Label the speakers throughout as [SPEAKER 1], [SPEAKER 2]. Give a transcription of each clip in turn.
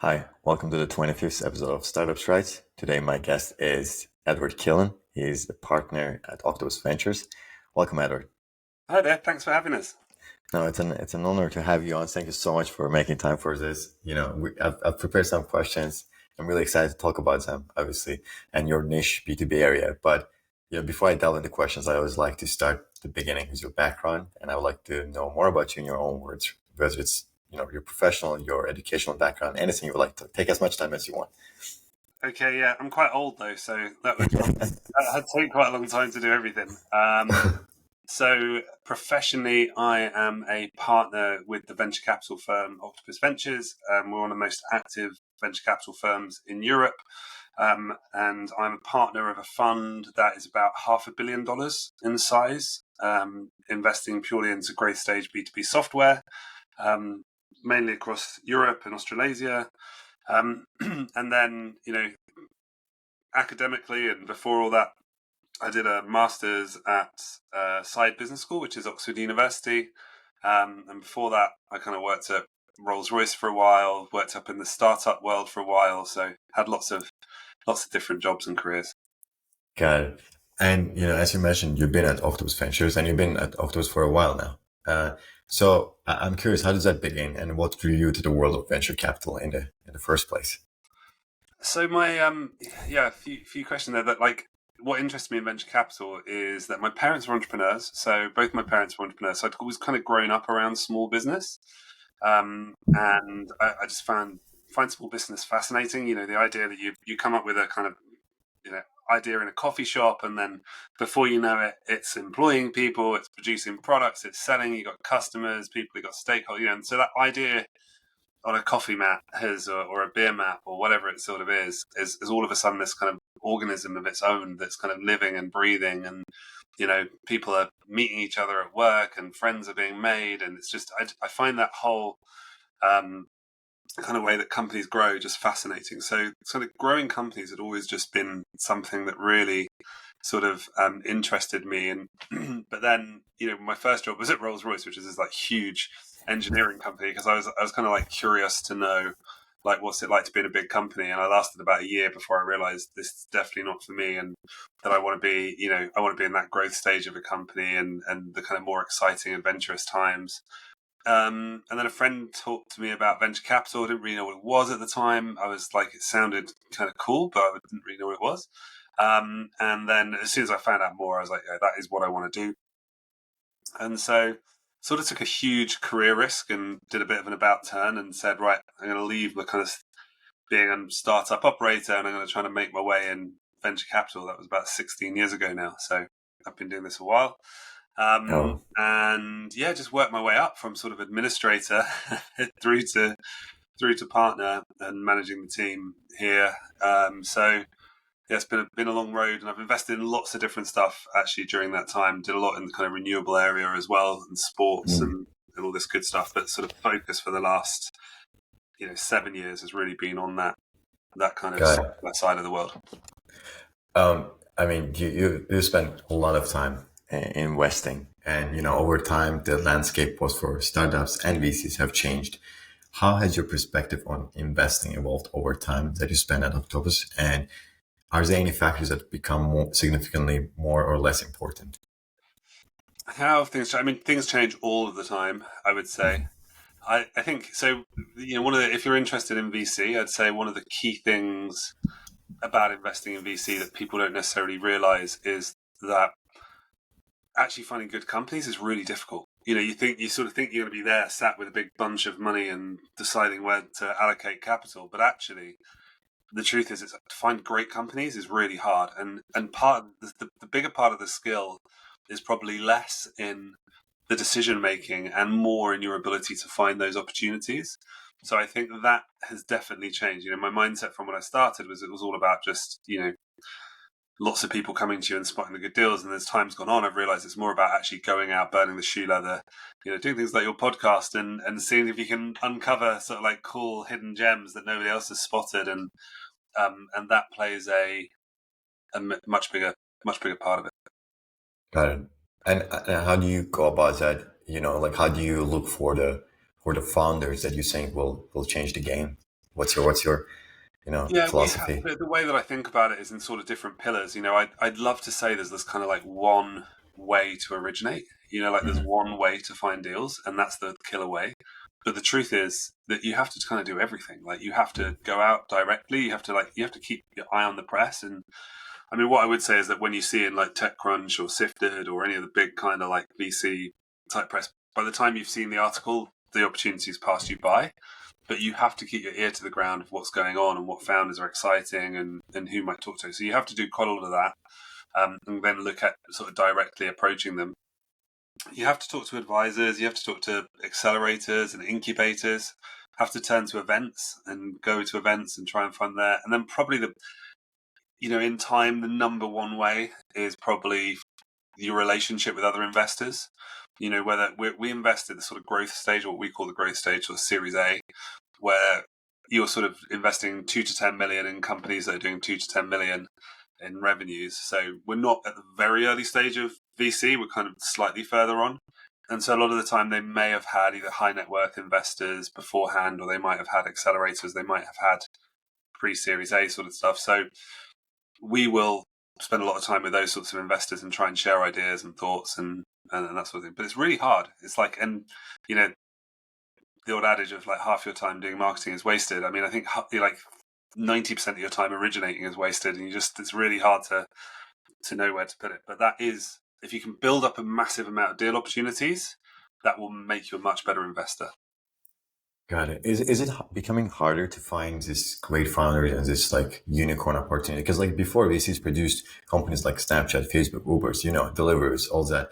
[SPEAKER 1] Hi, welcome to the 25th episode of Startups Right. Today, my guest is Edward Keelan. He's a partner at Octopus Ventures. Welcome, Edward.
[SPEAKER 2] Hi there. Thanks for having us.
[SPEAKER 1] No, it's an honor to have you on. Thank you so much for making time for this. I've prepared some questions. I'm really excited to talk about them, obviously, and your niche B2B area. But before I delve into questions, I always like to start the beginning with your background, and I would like to know more about you in your own words, whether it's your professional, your educational background, anything you would like to take as much time as you want.
[SPEAKER 2] Okay, yeah, I'm quite old though, so that'd take quite a long time to do everything. So professionally, I am a partner with the venture capital firm Octopus Ventures. We're one of the most active venture capital firms in Europe, and I'm a partner of a fund that is about $500 million in size, investing purely into growth stage B2B software, mainly across Europe and Australasia. And then, academically and before all that, I did a master's at Side Business School, which is Oxford University. And before that, I kind of worked at Rolls-Royce for a while, worked up in the startup world for a while. So had lots of different jobs and careers.
[SPEAKER 1] Got it. And as you mentioned, you've been at Octopus Ventures, and you've been at Octopus for a while now. So I'm curious, how does that begin, and what drew you to the world of venture capital in the first place?
[SPEAKER 2] So my a few questions there. That like what interests me in venture capital is that my parents were entrepreneurs. So both my parents were entrepreneurs. So I'd always kind of grown up around small business, and I just find small business fascinating. The idea that you come up with a kind of idea in a coffee shop, and then before you know it, it's employing people, it's producing products, it's selling. You got customers, people, you got stakeholders. And so that idea on a coffee mat or a beer mat or whatever it sort of is all of a sudden this kind of organism of its own that's kind of living and breathing, and people are meeting each other at work and friends are being made, and it's just I find that whole kind of way that companies grow just fascinating. So sort of growing companies had always just been something that really sort of interested me. And but then my first job was at Rolls-Royce, which is this like huge engineering company, because I was kind of like curious to know like what's it like to be in a big company. And I lasted about a year before I realized this is definitely not for me, and that I want to be in that growth stage of a company and the kind of more exciting adventurous times. And then a friend talked to me about venture capital. I didn't really know what it was at the time. I was like, it sounded kind of cool, but I didn't really know what it was. And then as soon as I found out more, I was like, yeah, that is what I want to do. And so sort of took a huge career risk and did a bit of an about turn and said, right, I'm going to leave the kind of being a startup operator, and I'm going to try to make my way in venture capital. That was about 16 years ago now. So I've been doing this a while. And yeah, just worked my way up from sort of administrator through to partner and managing the team here. So yeah, it's been a long road, and I've invested in lots of different stuff actually during that time. Did a lot in the kind of renewable area as well, and sports and all this good stuff. But sort of focus for the last 7 years has really been on that kind of that side of the world.
[SPEAKER 1] I mean, you spent a lot of time investing, and over time the landscape both for startups and VCs have changed. How has your perspective on investing evolved over time that you spent at Octopus, and are there any factors that become significantly more or less important?
[SPEAKER 2] How have things changed? I mean, things change all of the time, I would say. I think so. If you're interested in VC, I'd say one of the key things about investing in VC that people don't necessarily realize is that actually finding good companies is really difficult. You sort of think you're going to be there sat with a big bunch of money and deciding where to allocate capital, but actually the truth is, to find great companies is really hard. And part of the bigger part of the skill is probably less in the decision making and more in your ability to find those opportunities. So I think that has definitely changed. My mindset from when I started was it was all about just lots of people coming to you and spotting the good deals. And as time's gone on, I've realized it's more about actually going out, burning the shoe leather, doing things like your podcast and seeing if you can uncover sort of like cool hidden gems that nobody else has spotted. And that plays a much bigger part of it.
[SPEAKER 1] Got it. And how do you go about that? Like how do you look for the founders that you think will change the game? What's your
[SPEAKER 2] Yeah, we have
[SPEAKER 1] philosophy?
[SPEAKER 2] the way that I think about it is in sort of different pillars. I'd love to say there's this kind of like one way to originate. Like there's
[SPEAKER 1] Hmm.
[SPEAKER 2] one way to find deals, and that's the killer way. But the truth is that you have to kind of do everything. Like you have to go out directly. You have to keep your eye on the press. And I mean, what I would say is that when you see in like TechCrunch or Sifted or any of the big kind of like VC type press, by the time you've seen the article, the opportunities passed you by. But you have to keep your ear to the ground of what's going on and what founders are exciting and who you might talk to. So you have to do quite a lot of that, and then look at sort of directly approaching them. You have to talk to advisors, you have to talk to accelerators and incubators, have to turn to events and go to events and try and find there. And then probably in time, the number one way is probably your relationship with other investors. Whether we invest in the sort of growth stage, or what we call the growth stage, or Series A, where you're sort of investing 2 to 10 million in companies that are doing 2 to 10 million in revenues. So we're not at the very early stage of VC, we're kind of slightly further on. And so a lot of the time they may have had either high net worth investors beforehand, or they might have had accelerators, they might have had pre-Series A sort of stuff. So we will spend a lot of time with those sorts of investors and try and share ideas and thoughts and that sort of thing. But it's really hard. It's like, and the old adage of like half your time doing marketing is wasted. I mean, I think like 90% of your time originating is wasted, and it's really hard to know where to put it. But that is, if you can build up a massive amount of deal opportunities, that will make you a much better investor.
[SPEAKER 1] Got it. Is it becoming harder to find this great founders and this like unicorn opportunity? Because like before, VCs produced companies like Snapchat, Facebook, Ubers, Deliverers, all that.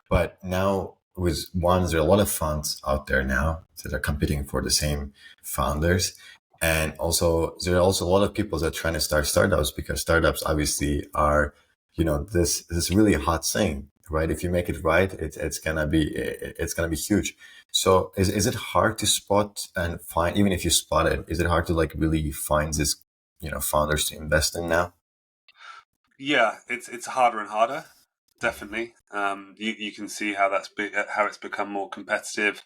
[SPEAKER 1] But now with ones, there are a lot of funds out there now that are competing for the same founders. And also there are also a lot of people that are trying to start startups, because startups obviously are, this really hot thing, right? If you make it right, it's gonna be huge. So is it hard to spot and find, even if you spot it, is it hard to like really find this, founders to invest in now?
[SPEAKER 2] Yeah, it's harder and harder. Definitely. You can see how how it's become more competitive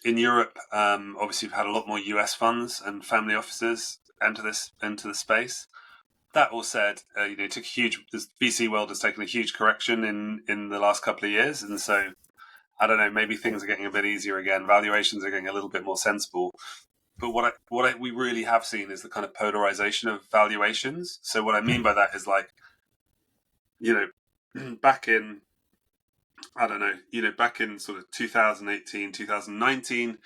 [SPEAKER 2] in Europe. Obviously, you've had a lot more US funds and family offices into the space. That all said, it took the VC world has taken a huge correction in the last couple of years, and so I don't know, maybe things are getting a bit easier again. Valuations are getting a little bit more sensible. But we really have seen is the kind of polarization of valuations. So what I mean by that is like, back in, I don't know, back in sort of 2018, 2019,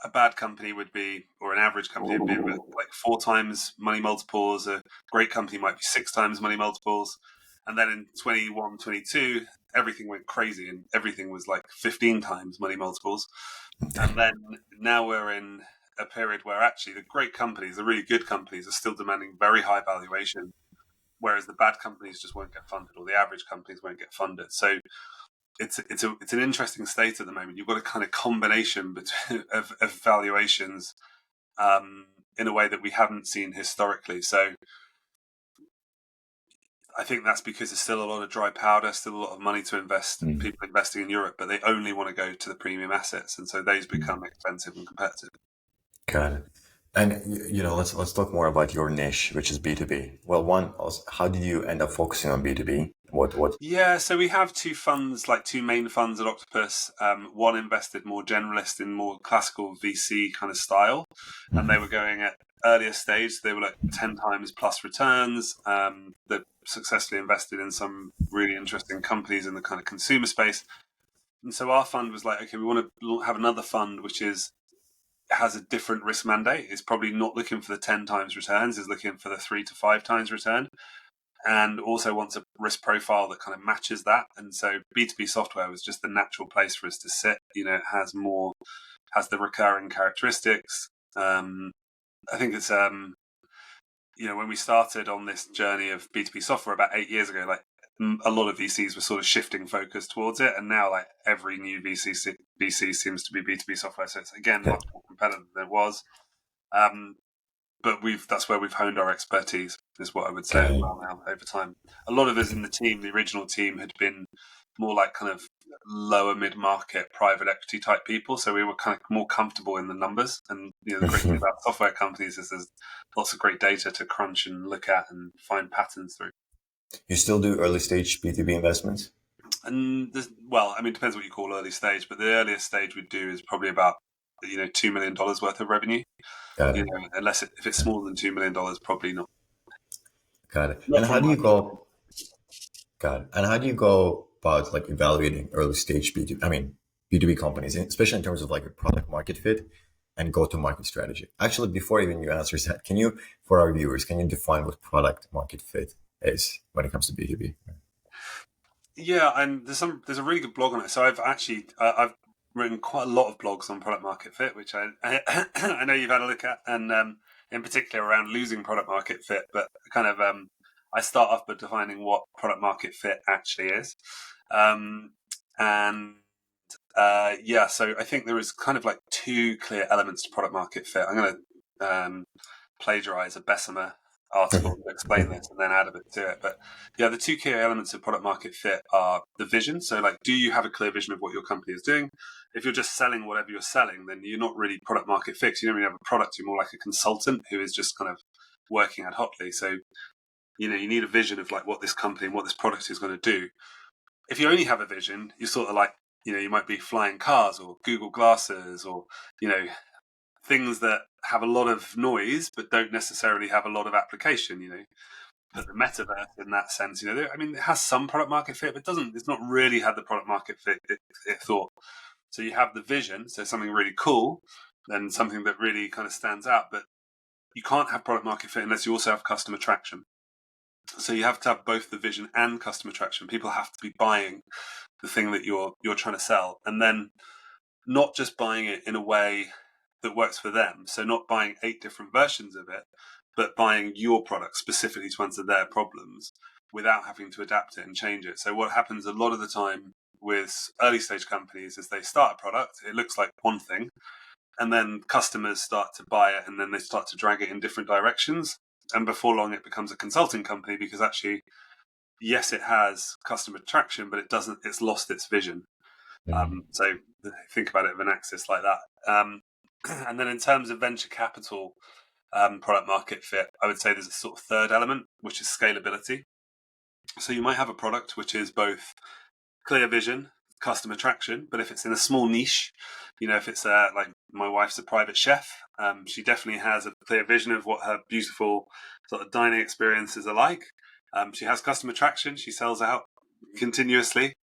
[SPEAKER 2] a bad company would be, or an average company would be like 4 times money multiples. A great company might be 6 times money multiples. And then in 21, 22, everything went crazy and everything was like 15 times money multiples. And then now we're in a period where actually the great companies, the really good companies, are still demanding very high valuation, whereas the bad companies just won't get funded, or the average companies won't get funded. So it's an interesting state at the moment. You've got a kind of combination of valuations in a way that we haven't seen historically. So I think that's because there's still a lot of dry powder, still a lot of money to invest,
[SPEAKER 1] Mm.
[SPEAKER 2] people investing in Europe, but they only want to go to the premium assets. And so those become expensive and competitive.
[SPEAKER 1] Got it. And let's talk more about your niche, which is B2B. Well, one, also, how did you end up focusing on B2B? What?
[SPEAKER 2] Yeah, so we have two funds, like two main funds at Octopus. One invested more generalist in more classical VC kind of style, and they were going at earlier stage. They were like 10 times plus returns. They successfully invested in some really interesting companies in the kind of consumer space. And so our fund was like, okay, we want to have another fund which has a different risk mandate. It's probably not looking for the 10 times returns, is looking for the 3 to 5 times return, and also wants a risk profile that kind of matches that. And so B2B software was just the natural place for us to sit. It has the recurring characteristics. I think it's, when we started on this journey of B2B software about 8 years ago, like a lot of VCs were sort of shifting focus towards it. And now like every new VC seems to be B2B software. So it's again,
[SPEAKER 1] Okay.
[SPEAKER 2] much more competitive than it was. But that's where we've honed our expertise, is what I would say as
[SPEAKER 1] Okay.
[SPEAKER 2] well now over time. A lot of us in the team, the original team, had been more like kind of lower mid-market private equity type people. So we were kind of more comfortable in the numbers. And the great thing about software companies is there's lots of great data to crunch and look at and find patterns through.
[SPEAKER 1] You still do early stage B2B investments?
[SPEAKER 2] And well, I mean, it depends what you call early stage, but the earliest stage we'd do is probably about $2 million worth of revenue.
[SPEAKER 1] Got it.
[SPEAKER 2] Unless if it's smaller than $2 million, probably not.
[SPEAKER 1] Got it.
[SPEAKER 2] Not
[SPEAKER 1] And how
[SPEAKER 2] from
[SPEAKER 1] do
[SPEAKER 2] my
[SPEAKER 1] you go? Got it. And how do you go about like evaluating early stage B2B? I mean, B2B companies, especially in terms of like a product market fit and go to market strategy. Actually, before even you answer that, can you, for our viewers, can you define what product market fit is when it comes to B2B?
[SPEAKER 2] Yeah, and there's a really good blog on it. So I've actually I've written quite a lot of blogs on product market fit, which I I know you've had a look at, and in particular around losing product market fit. But kind of I start off by defining what product market fit actually is, and yeah, so I think there is kind of like two clear elements to product market fit. I'm going to plagiarize a Bessemer article to explain this and then add a bit to it. But yeah, the two key elements of product market fit are the vision. So like, do you have a clear vision of what your company is doing? If you're just selling whatever you're selling, then you're not really product market fit. You don't really have a product. You're more like a consultant who is just kind of working ad hocly. So, you need a vision of like what this company and what this product is going to do. If you only have a vision, you're sort of like, you might be flying cars or Google glasses or, things that have a lot of noise but don't necessarily have a lot of application. But the metaverse, in that sense, I mean, it has some product market fit, but it's not really had the product market fit it thought. So you have the vision, so something really cool, then something that really kind of stands out. But you can't have product market fit unless you also have customer traction. So you have to have both the vision and customer traction. People have to be buying the thing that you're trying to sell, and then not just buying it in a way that works for them. So not buying 8 different versions of it, but buying your product specifically to answer their problems without having to adapt it and change it. So what happens a lot of the time with early stage companies is they start a product, it looks like one thing, and then customers start to buy it and then they start to drag it in different directions. And before long, it becomes a consulting company because actually, yes, it has customer traction, but it's lost its vision. So think about it of an axis like that. And then in terms of venture capital product market fit, I would say there's a sort of third element, which is scalability. So you might have a product which is both clear vision, customer traction, but if it's in a small niche, if it's like my wife's a private chef, she definitely has a clear vision of what her beautiful sort of dining experiences are like. She has customer traction, she sells out continuously,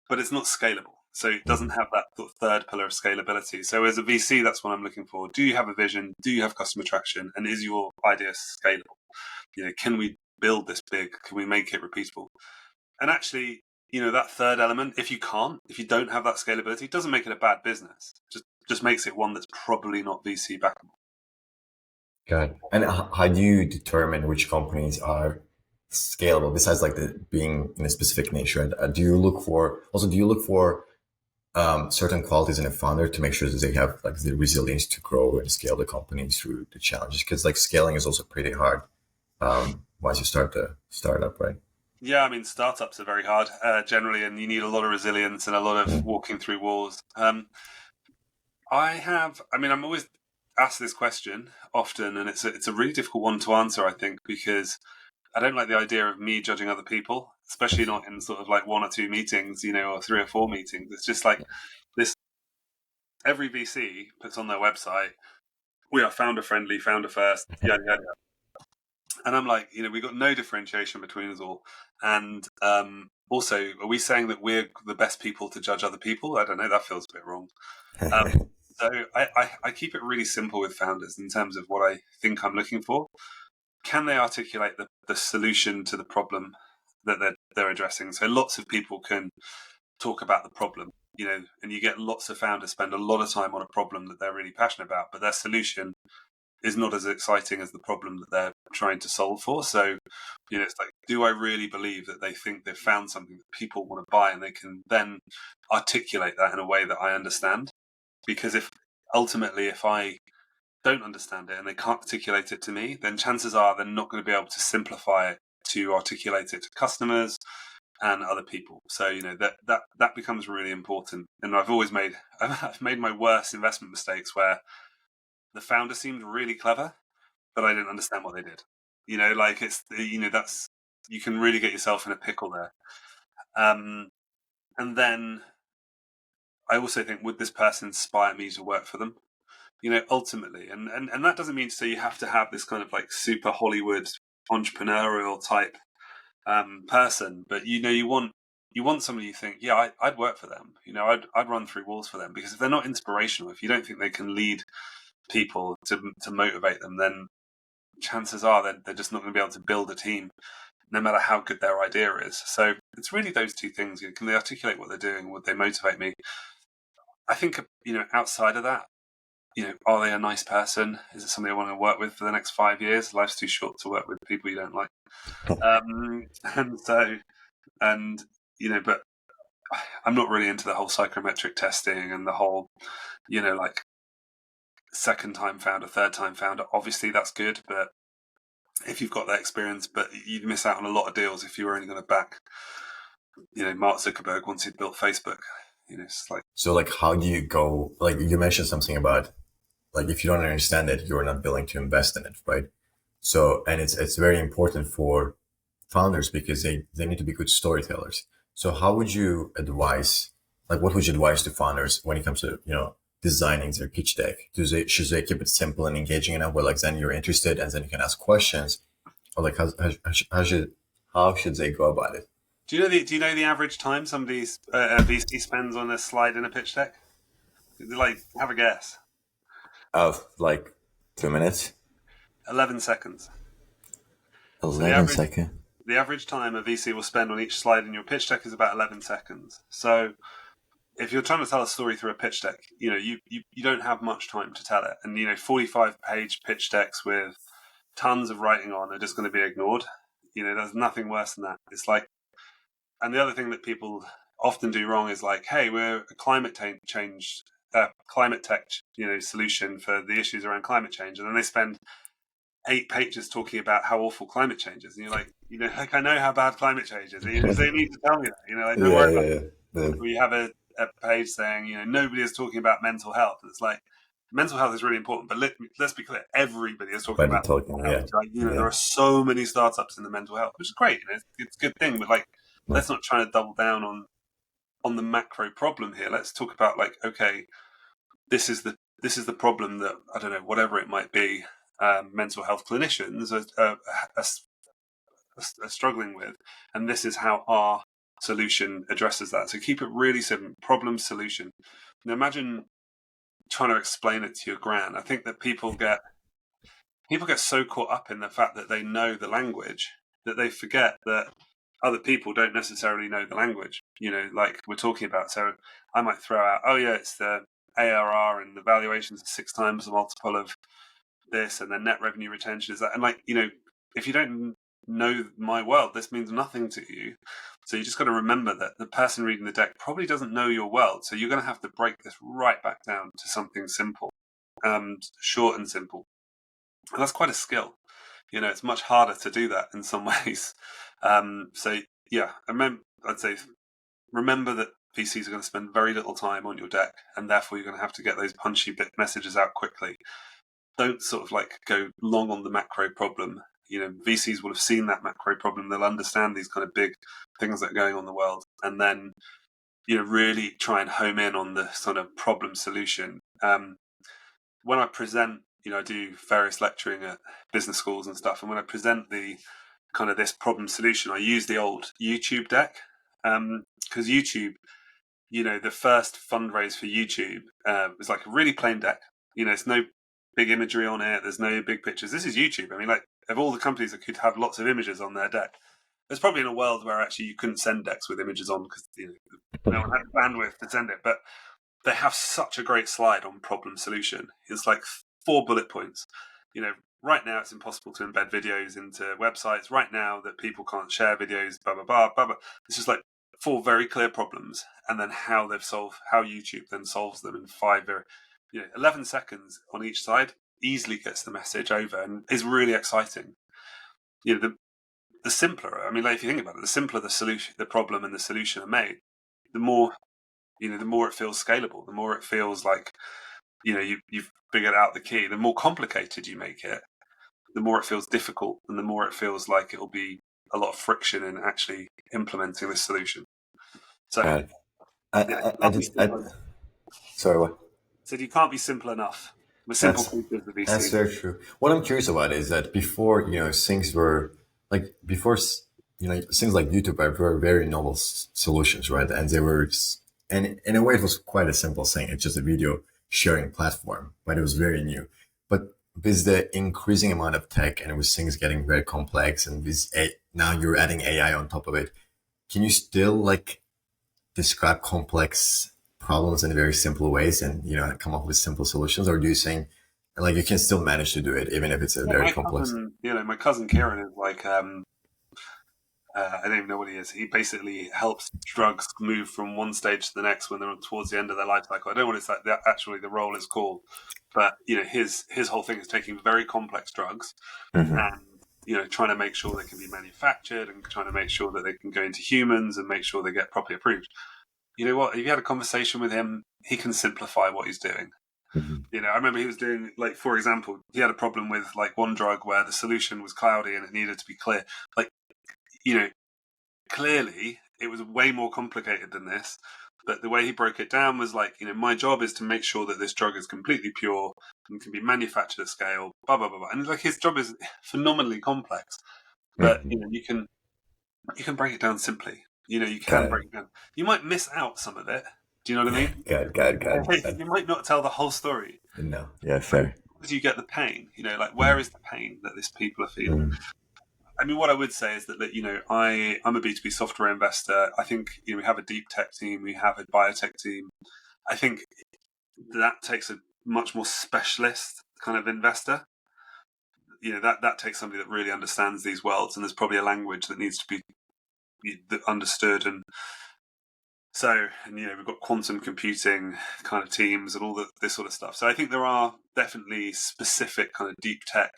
[SPEAKER 2] but it's not scalable. So it doesn't have that third pillar of scalability. So as a VC, that's what I'm looking for. Do you have a vision? Do you have customer traction? And is your idea scalable? Can we build this big? Can we make it repeatable? And actually, that third element, if you don't have that scalability, it doesn't make it a bad business. Just makes it one that's probably not VC backable.
[SPEAKER 1] Got it. And how do you determine which companies are scalable besides like being in a specific niche, right? Do you look for certain qualities in a founder to make sure that they have like the resilience to grow and scale the company through the challenges? Because like scaling is also pretty hard once you start the startup, right?
[SPEAKER 2] Yeah, I mean, startups are very hard generally, and you need a lot of resilience and a lot of walking through walls. I'm always asked this question often, and it's a really difficult one to answer, I think, because I don't like the idea of me judging other people, especially not in sort of like 1 or 2 meetings, or 3 or 4 meetings. It's just like this. Every VC puts on their website, we are founder friendly, founder first, yada, yada. And I'm like, we've got no differentiation between us all. And also, are we saying that we're the best people to judge other people? I don't know. That feels a bit wrong. So I keep it really simple with founders in terms of what I think I'm looking for. Can they articulate the solution to the problem that they're addressing? So lots of people can talk about the problem, and you get lots of founders spend a lot of time on a problem that they're really passionate about, but their solution is not as exciting as the problem that they're trying to solve for. So, it's like, do I really believe that they think they've found something that people want to buy and they can then articulate that in a way that I understand? Because if I don't understand it and they can't articulate it to me, then chances are they're not going to be able to simplify it to articulate it to customers, and other people. So that becomes really important. And I've made my worst investment mistakes where the founder seemed really clever, but I didn't understand what they did. That's, you can really get yourself in a pickle there. And then I also think, would this person inspire me to work for them? Ultimately, and that doesn't mean to say you have to have this kind of like super Hollywood entrepreneurial type person, but you want somebody you think, yeah, I'd work for them. I'd run through walls for them, because if they're not inspirational, if you don't think they can lead people to motivate them, then chances are they're just not going to be able to build a team, no matter how good their idea is. So it's really those two things. Can they articulate what they're doing? Would they motivate me? I think, outside of that, are they a nice person? Is it somebody I want to work with for the next 5 years? Life's too short to work with people you don't like. But I'm not really into the whole psychometric testing and the whole, like second time founder, third time founder. Obviously that's good, but if you've got that experience, but you'd miss out on a lot of deals if you were only going to back, Mark Zuckerberg once he'd built Facebook. It's like,
[SPEAKER 1] so like, how do you go, like you mentioned something about, like, if you don't understand it, you're not willing to invest in it, right? So, and it's very important for founders because they need to be good storytellers. So how would you advise, like, what would you advise to founders when it comes to, designing their pitch deck? Should they keep it simple and engaging enough where, like, then you're interested and then you can ask questions, or like, how should they go about it?
[SPEAKER 2] do you know the average time somebody's VC spends on a slide in a pitch deck? Like, have a guess.
[SPEAKER 1] Of like 2 minutes,
[SPEAKER 2] 11 seconds. So
[SPEAKER 1] 11 seconds.
[SPEAKER 2] the average time a VC will spend on each slide in your pitch deck is about 11 seconds. So if you're trying to tell a story through a pitch deck, you don't have much time to tell it. And 45-page pitch decks with tons of writing on are just going to be ignored. There's nothing worse than that. It's like, and the other thing that people often do wrong is like, hey, we're a climate tech solution for the issues around climate change, and then they spend 8 pages talking about how awful climate change is, and you're like, like, I know how bad climate change is. They need to tell me that. Like, don't worry about it.
[SPEAKER 1] Yeah.
[SPEAKER 2] We have a page saying, nobody is talking about mental health. It's like, mental health is really important, but let's be clear, everybody is talking about mental health. Like, there are so many startups in the mental health, which is great. It's a good thing, but like, let's not try to double down on the macro problem here. Let's talk about, like, okay, this is the problem that, I don't know, whatever it might be, mental health clinicians are struggling with, and this is how our solution addresses that. So keep it really simple: problem, solution. Now imagine trying to explain it to your gran. I think that people get so caught up in the fact that they know the language that they forget that other people don't necessarily know the language, like we're talking about. So I might throw out, oh yeah, it's the ARR and the valuations are 6 times the multiple of this, and the net revenue retention is that. And like, if you don't know my world, this means nothing to you. So you just got to remember that the person reading the deck probably doesn't know your world. So you're going to have to break this right back down to something simple, short and simple. And that's quite a skill. It's much harder to do that in some ways. So yeah, I'd say remember that VCs are going to spend very little time on your deck, and therefore you're going to have to get those punchy bit messages out quickly. Don't sort of like go long on the macro problem. VCs will have seen that macro problem. They'll understand these kind of big things that are going on in the world, and then really try and home in on the sort of problem solution. When I present, I do various lecturing at business schools and stuff, and when I present the kind of this problem solution, I use the old YouTube deck, because YouTube, the first fundraise for YouTube was like a really plain deck. It's no big imagery on it. There's no big pictures. This is YouTube. I mean, like, of all the companies that could have lots of images on their deck, there's probably in a world where actually you couldn't send decks with images on because no one had the bandwidth to send it. But they have such a great slide on problem solution. It's like 4 bullet points. Right now it's impossible to embed videos into websites. Right now that people can't share videos, blah, blah, blah, blah, blah. It's just like 4 very clear problems, and then how YouTube then solves them in 11 seconds on each side, easily gets the message over and is really exciting. The the simpler, I mean, like if you think about it, the simpler the solution, the problem and the solution are made, the more, the more it feels scalable, the more it feels like, you've figured out the key. The more complicated you make it, the more it feels difficult, and the more it feels like it'll be a lot of friction in actually implementing this solution. So,
[SPEAKER 1] Got it. I just, sorry, what?
[SPEAKER 2] So you can't be simple enough. With simple
[SPEAKER 1] That's
[SPEAKER 2] features of
[SPEAKER 1] that's
[SPEAKER 2] VC.
[SPEAKER 1] very true. What I'm curious about is that before, things were like before, things like YouTube were very novel solutions, right? And they were, and in a way, it was quite a simple thing. It's just a video sharing platform, but it was very new. But with the increasing amount of tech and with things getting very complex, and now you're adding AI on top of it, can you still like describe complex problems in very simple ways and come up with simple solutions, or do you think like you can still manage to do it even if it's a
[SPEAKER 2] Yeah,
[SPEAKER 1] very complex?
[SPEAKER 2] my cousin Kieran is like, I don't even know what he is. He basically helps drugs move from one stage to the next when they're towards the end of their life cycle. I don't know what it's like. Actually, the role is called, but his whole thing is taking very complex drugs
[SPEAKER 1] Hmm.
[SPEAKER 2] and trying to make sure they can be manufactured and trying to make sure that they can go into humans and make sure they get properly approved. You know what? If you had a conversation with him, he can simplify what he's doing.
[SPEAKER 1] Hmm.
[SPEAKER 2] I remember he was doing, like, for example, he had a problem with like one drug where the solution was cloudy and it needed to be clear. Like, you know, clearly it was way more complicated than this. But the way he broke it down was like, my job is to make sure that this drug is completely pure and can be manufactured at scale, blah, blah, blah, blah. And like his job is phenomenally complex. But,
[SPEAKER 1] Hmm.
[SPEAKER 2] you can break it down simply. You
[SPEAKER 1] Got
[SPEAKER 2] can
[SPEAKER 1] it.
[SPEAKER 2] break it down. You might miss out some of it. Do you know what I mean?
[SPEAKER 1] Got it.
[SPEAKER 2] You might not tell the whole story.
[SPEAKER 1] No, yeah,
[SPEAKER 2] But
[SPEAKER 1] fair.
[SPEAKER 2] as you get the pain, like where
[SPEAKER 1] Mm.
[SPEAKER 2] is the pain that these people are feeling?
[SPEAKER 1] Mm.
[SPEAKER 2] I mean, what I would say is that I'm a B2B software investor. I think we have a deep tech team, we have a biotech team. I think that takes a much more specialist kind of investor. That takes somebody that really understands these worlds, and there's probably a language that needs to be understood. And so, we've got quantum computing kind of teams and all this sort of stuff. So I think there are definitely specific kind of deep tech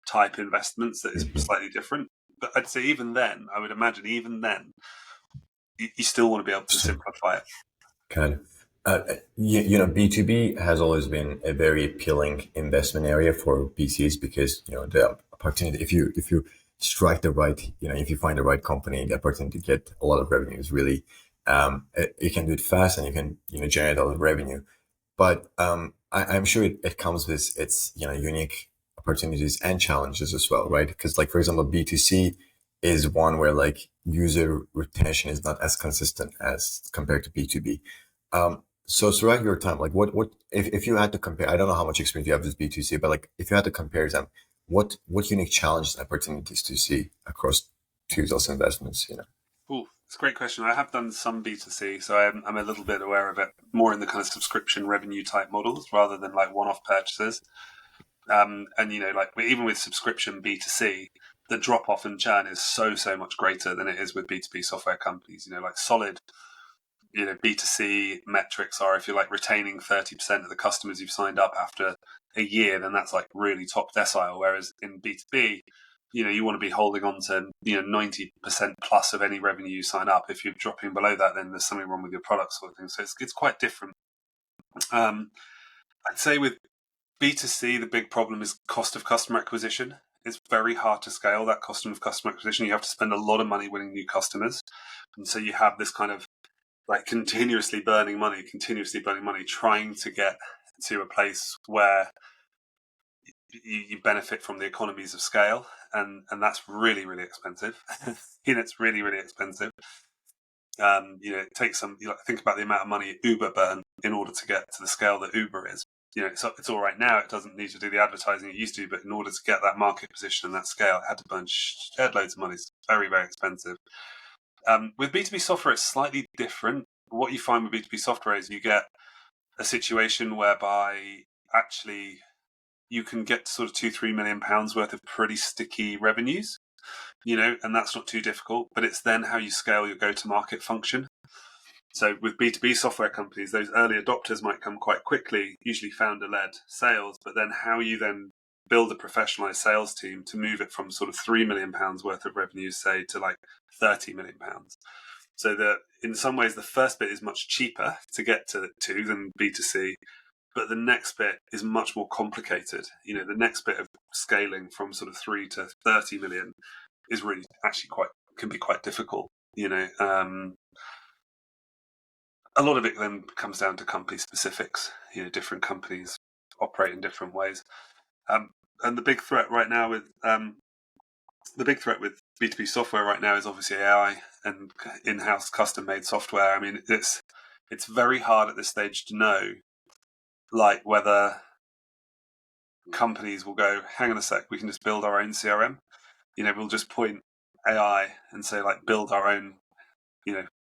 [SPEAKER 2] type investments that is
[SPEAKER 1] Mhm.
[SPEAKER 2] slightly different. But I'd say even then, I would imagine even then, you still want to be able to
[SPEAKER 1] So,
[SPEAKER 2] simplify it.
[SPEAKER 1] kind of. B2B has always been a very appealing investment area for VCs because, the opportunity, if you strike the right, if you find the right company, the opportunity to get a lot of revenue is really, you can do it fast and you can, generate a lot of revenue. But I'm sure it comes with its unique opportunities and challenges as well, right? Because like for example, B2C is one where like user retention is not as consistent as compared to B2B. So throughout your time, like what if you had to compare? I don't know how much experience you have with B2C, but like if you had to compare them, what unique challenges and opportunities do you see across two of those investments?
[SPEAKER 2] Ooh, it's a great question. I have done some B2C, so I'm a little bit aware of it, more in the kind of subscription revenue type models rather than like one-off purchases. And like even with subscription B2C, the drop off and churn is so much greater than it is with B2B software companies. Like solid, B2C metrics are, if you're like retaining 30% of the customers you've signed up after a year, then that's like really top decile. Whereas in B2B, you want to be holding on to 90% plus of any revenue you sign up. If you're dropping below that, then there's something wrong with your product, sort of thing. So it's quite different. Um, I'd say with B2C, the big problem is cost of customer acquisition. It's very hard to scale that cost of customer acquisition. You have to spend a lot of money winning new customers. And so you have this kind of like continuously burning money, trying to get to a place where you benefit from the economies of scale. And that's really, really expensive. It's really, really expensive. It takes some, think about the amount of money Uber burn in order to get to the scale that Uber is. It's all right now. It doesn't need to do the advertising it used to, but in order to get that market position and that scale, it had to burn shed loads of money. It's very, very expensive. With B2B software, it's slightly different. What you find with B2B software is you get a situation whereby actually you can get sort of £2-3 million worth of pretty sticky revenues, and that's not too difficult, but it's then how you scale your go-to-market function. So with B2B software companies, those early adopters might come quite quickly, usually founder-led sales, but then how you then build a professionalized sales team to move it from sort of £3 million worth of revenue, say, to like £30 million. So that in some ways the first bit is much cheaper to get to than B2C, but the next bit is much more complicated. The next bit of scaling from sort of 3 to 30 million is really actually can be quite difficult. A lot of it then comes down to company specifics. Different companies operate in different ways. And the big threat right now with B2B software right now is obviously AI and in-house custom-made software. I mean, it's very hard at this stage to know, like, whether companies will go, hang on a sec, we can just build our own CRM. We'll just point AI and say, like, build our own,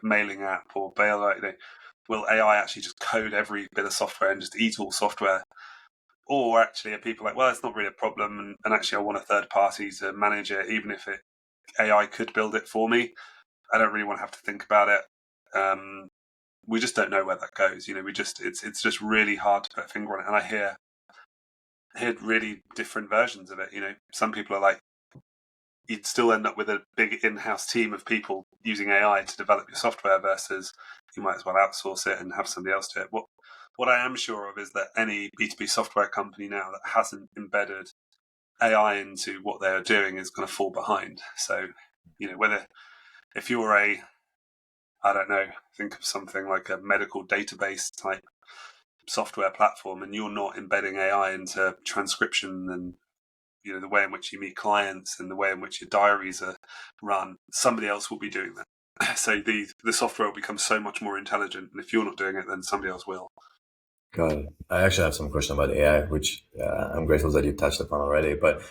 [SPEAKER 2] mailing app, or will AI actually just code every bit of software and just eat all software? Or actually are people like, well, it's not really a problem, and actually I want a third party to manage it, even if AI could build it for me. I don't really want to have to think about it. We just don't know where that goes. It's just really hard to put a finger on it. And I hear really different versions of it. Some people are like, you'd still end up with a big in-house team of people using AI to develop your software, versus you might as well outsource it and have somebody else do it. What I am sure of is that any B2B software company now that hasn't embedded AI into what they're doing is going to fall behind. So, if you're I don't know, think of something like a medical database type software platform, and you're not embedding AI into transcription and the way in which you meet clients and the way in which your diaries are run, somebody else will be doing that. So the software will become so much more intelligent, and if you're not doing it, then somebody else will.
[SPEAKER 1] Got it. I actually have some question about AI, which I'm grateful that you touched upon already. But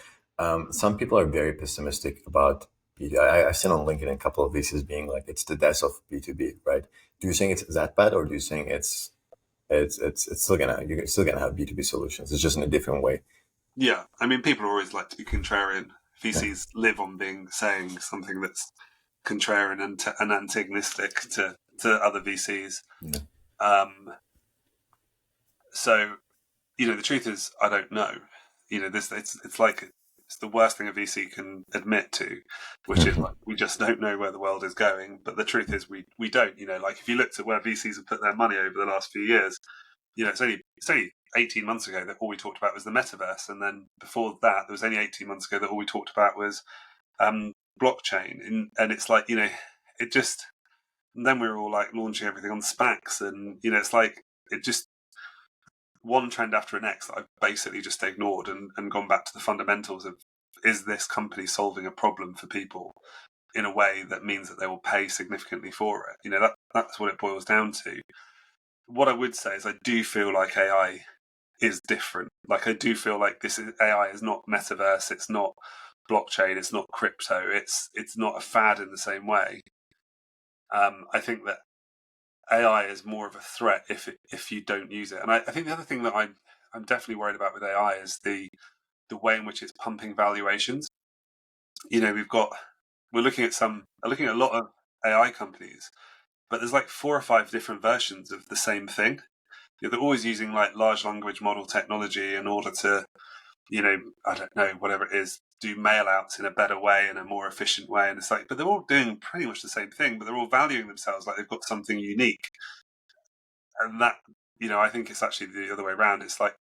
[SPEAKER 1] some people are very pessimistic about I've seen on LinkedIn a couple of VCs being like, it's the death of B2B, right? Do you think it's that bad, or do you think it's still you're still gonna have B2B solutions? It's just in a different way.
[SPEAKER 2] Yeah, I mean, people always like to be contrarian. VCs live on saying something that's contrarian and antagonistic to other VCs.
[SPEAKER 1] Yeah.
[SPEAKER 2] So, the truth is, I don't know. It's like, it's the worst thing a VC can admit to, which is like, we just don't know where the world is going. But the truth is, we don't. Like, if you looked at where VCs have put their money over the last few years, it's only 18 months ago that all we talked about was the metaverse, and then before that, there was only 18 months ago that all we talked about was blockchain. And it's like, it just. And then we were all like launching everything on SPACs, and it's like, it just, one trend after the next that I've basically just ignored and gone back to the fundamentals of, is this company solving a problem for people in a way that means that they will pay significantly for it? That's what it boils down to. What I would say is, I do feel like AI is different. Like, I do feel like AI is not metaverse, it's not blockchain, it's not crypto, it's not a fad in the same way. I think that AI is more of a threat if you don't use it. And I think the other thing that I'm definitely worried about with AI is the way in which it's pumping valuations. We're looking at a lot of AI companies, but there's like 4 or 5 different versions of the same thing. They're always using like large language model technology in order to, I don't know, whatever it is, do mail outs in a better way, in a more efficient way. And it's like, but they're all doing pretty much the same thing, but they're all valuing themselves like they've got something unique. And that, I think it's actually the other way around. It's like,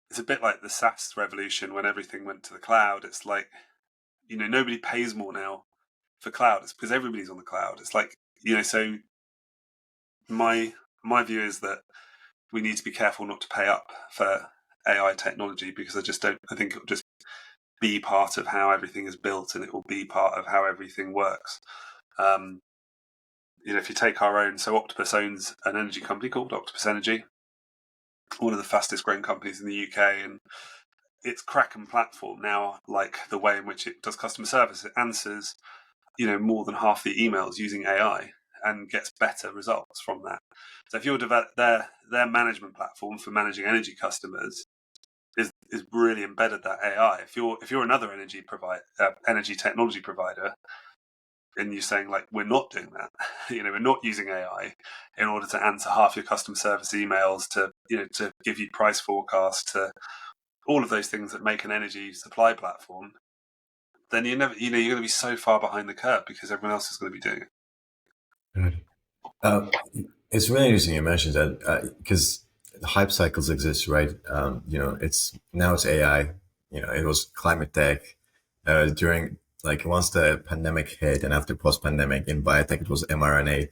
[SPEAKER 2] it's a bit like the SaaS revolution when everything went to the cloud. It's like, nobody pays more now for cloud. It's because everybody's on the cloud. It's like, so my view is that we need to be careful not to pay up for AI technology, because I think it'll just be part of how everything is built, and it will be part of how everything works. If you take our own, so Octopus owns an energy company called Octopus Energy, one of the fastest growing companies in the UK, and its Kraken platform now, like the way in which it does customer service, it answers, more than half the emails using AI and gets better results from that. So if you're their management platform for managing energy customers is really embedded that AI. If you're another energy technology provider, and you're saying like, we're not doing that, we're not using AI in order to answer half your customer service emails, to to give you price forecasts, to all of those things that make an energy supply platform, then you're going to be so far behind the curve because everyone else is going to be doing it.
[SPEAKER 1] Right. Uh, it's really interesting you mentioned that because hype cycles exist, right? It's AI. It was climate tech during like once the pandemic hit and after post pandemic in biotech, it was mRNA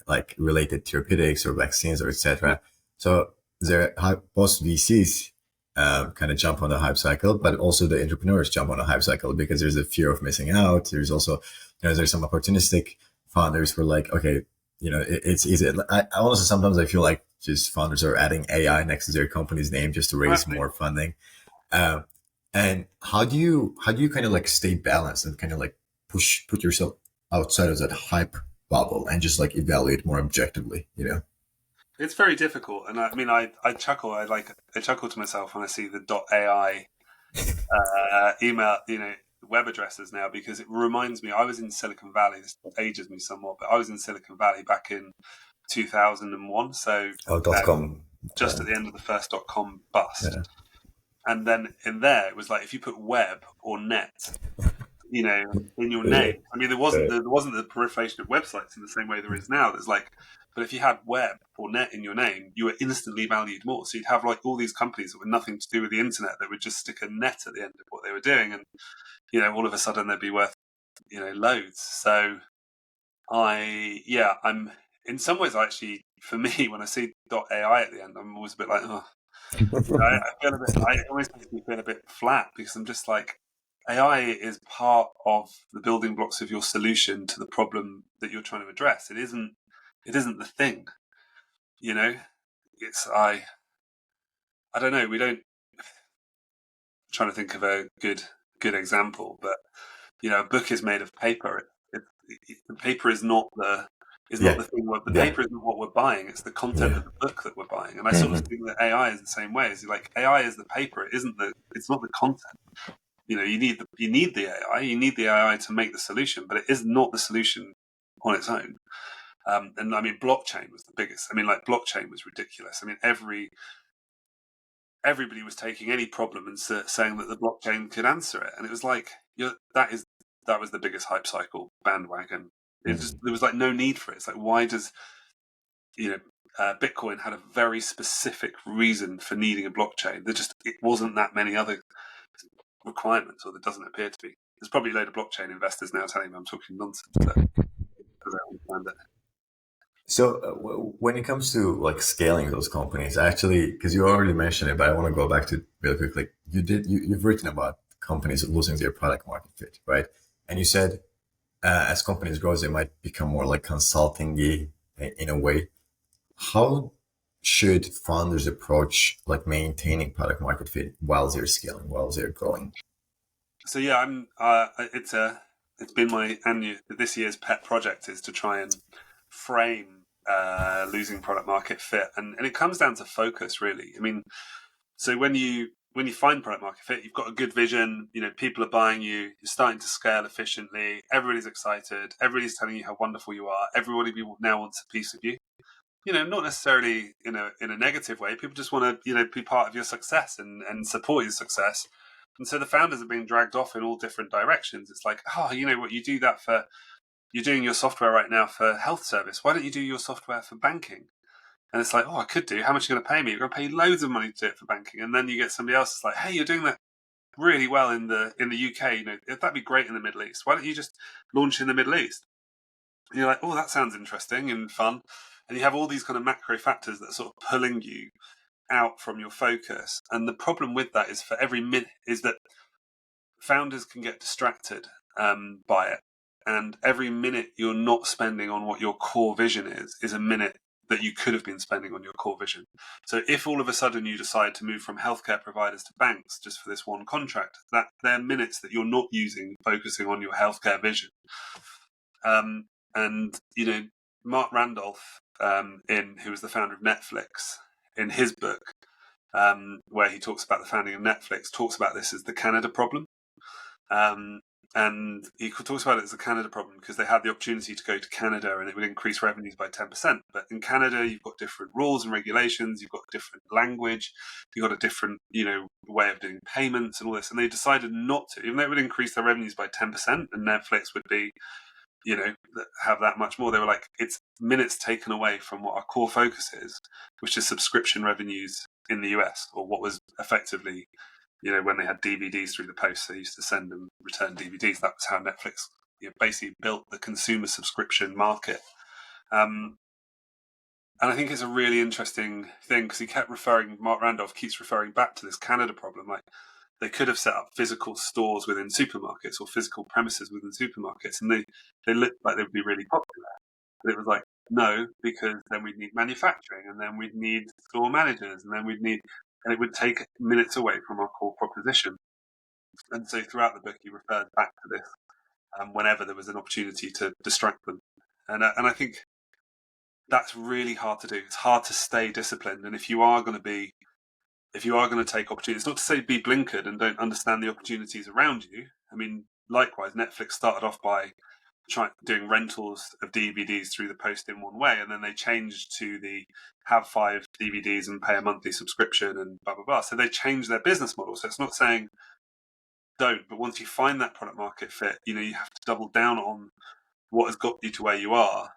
[SPEAKER 1] like related therapeutics or vaccines or etc. So both VCs kind of jump on the hype cycle, but also the entrepreneurs jump on the hype cycle because there's a fear of missing out. There's also, there's some opportunistic founders who are like, okay, it's easy. I honestly, sometimes I feel like just founders are adding AI next to their company's name just to raise more funding. Um, and how do you kind of like stay balanced and kind of like put yourself outside of that hype bubble and just like evaluate more objectively?
[SPEAKER 2] It's very difficult, and I mean, I chuckle. I chuckle to myself when I see the .ai email, web addresses now, because it reminds me I was in Silicon Valley. This ages me somewhat, but I was in Silicon Valley back in 2001. So
[SPEAKER 1] Oh, .com.
[SPEAKER 2] just at the end of the first .com bust.
[SPEAKER 1] Yeah.
[SPEAKER 2] And then in there, it was like if you put web or net, in your
[SPEAKER 1] Yeah.
[SPEAKER 2] name. I mean, there wasn't the proliferation of websites in the same way there is now. There's like, but if you had web or net in your name, you were instantly valued more. So you'd have like all these companies that were nothing to do with the internet that would just stick a net at the end of what they were doing, and all of a sudden they'd be worth loads. So I'm in some ways actually, for me, when I see .ai at the end, I'm always a bit like, oh. I always make me feel a bit flat because I'm just like, AI is part of the building blocks of your solution to the problem that you're trying to address. It isn't the thing, It's I don't know. We don't. I'm trying to think of a good example, but a book is made of paper. The paper is not the
[SPEAKER 1] Yeah.
[SPEAKER 2] thing. The
[SPEAKER 1] Yeah.
[SPEAKER 2] paper isn't what we're buying. It's the content
[SPEAKER 1] Yeah.
[SPEAKER 2] of the book that we're buying. And I sort of think that AI is the same way. Is like AI is the paper. It's not the content. You need the AI. You need the AI to make the solution, but it is not the solution on its own. And I mean, blockchain was the biggest. I mean, like blockchain was ridiculous. I mean, everybody was taking any problem and saying that the blockchain could answer it, and it was like, that was the biggest hype cycle bandwagon. There was like no need for it. It's like, why does Bitcoin had a very specific reason for needing a blockchain. It wasn't that many other requirements, or there doesn't appear to be. There's probably a load of blockchain investors now telling me I'm talking nonsense, but because I understand it.
[SPEAKER 1] So when it comes to like scaling those companies, actually, because you already mentioned it, but I want to go back to it really quickly. You've written about companies losing their product market fit, right? And you said as companies grow, they might become more like consulting-y in a way. How should founders approach like maintaining product market fit while they're scaling, while they're growing?
[SPEAKER 2] So yeah, I'm. It's been this year's pet project is to try and frame losing product market fit, and it comes down to focus, really. I mean, so when you find product market fit, you've got a good vision. People are buying you. You're starting to scale efficiently. Everybody's excited. Everybody's telling you how wonderful you are. Everybody now wants a piece of you. Not necessarily in a negative way. People just want to be part of your success and support your success. And so the founders are being dragged off in all different directions. It's like, what, you do that for, you're doing your software right now for health service. Why don't you do your software for banking? And it's like, I could do. How much are you going to pay me? You're going to pay loads of money to do it for banking. And then you get somebody else that's like, hey, you're doing that really well in the UK. That'd be great in the Middle East. Why don't you just launch in the Middle East? And you're like, that sounds interesting and fun. And you have all these kind of macro factors that are sort of pulling you out from your focus. And the problem with that is is that founders can get distracted by it. And every minute you're not spending on what your core vision is a minute that you could have been spending on your core vision. So if all of a sudden you decide to move from healthcare providers to banks just for this one contract, that they're minutes that you're not using focusing on your healthcare vision. And Mark Randolph, who was the founder of Netflix, in his book, where he talks about the founding of Netflix, talks about this as the Canada problem. And he talks about it as a Canada problem because they had the opportunity to go to Canada and it would increase revenues by 10%. But in Canada, you've got different rules and regulations, you've got different language, you've got a different, way of doing payments and all this. And they decided not to, even though it would increase their revenues by 10% and Netflix would be, have that much more. They were like, it's minutes taken away from what our core focus is, which is subscription revenues in the US, or what was effectively, when they had DVDs through the post, they used to send and return DVDs. That was how Netflix basically built the consumer subscription market. And I think it's a really interesting thing because Mark Randolph keeps referring back to this Canada problem. Like, they could have set up physical stores within supermarkets or physical premises within supermarkets, and they looked like they would be really popular. But it was like, no, because then we'd need manufacturing, and then we'd need store managers, and it would take minutes away from our core proposition. And so throughout the book, he referred back to this whenever there was an opportunity to distract them. And I think that's really hard to do. It's hard to stay disciplined. And if you are going to take opportunities, it's not to say be blinkered and don't understand the opportunities around you. I mean, likewise, Netflix started off by doing rentals of DVDs through the post in one way, and then they changed to the have 5 DVDs and pay a monthly subscription and blah, blah, blah. So they changed their business model. So it's not saying don't, but once you find that product market fit, you have to double down on what has got you to where you are,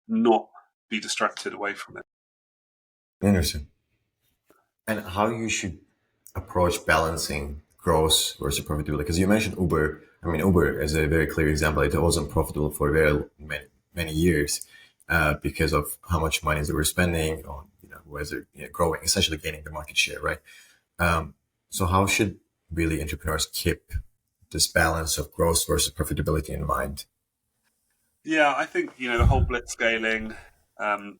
[SPEAKER 2] not be distracted away from it.
[SPEAKER 1] Interesting. And how you should approach balancing growth versus profitability? Because you mentioned Uber. I mean, Uber is a very clear example. It wasn't profitable for very many years because of how much money they were spending on, whether growing, essentially gaining the market share, right? So how should really entrepreneurs keep this balance of growth versus profitability in mind?
[SPEAKER 2] Yeah, I think the whole blitz scaling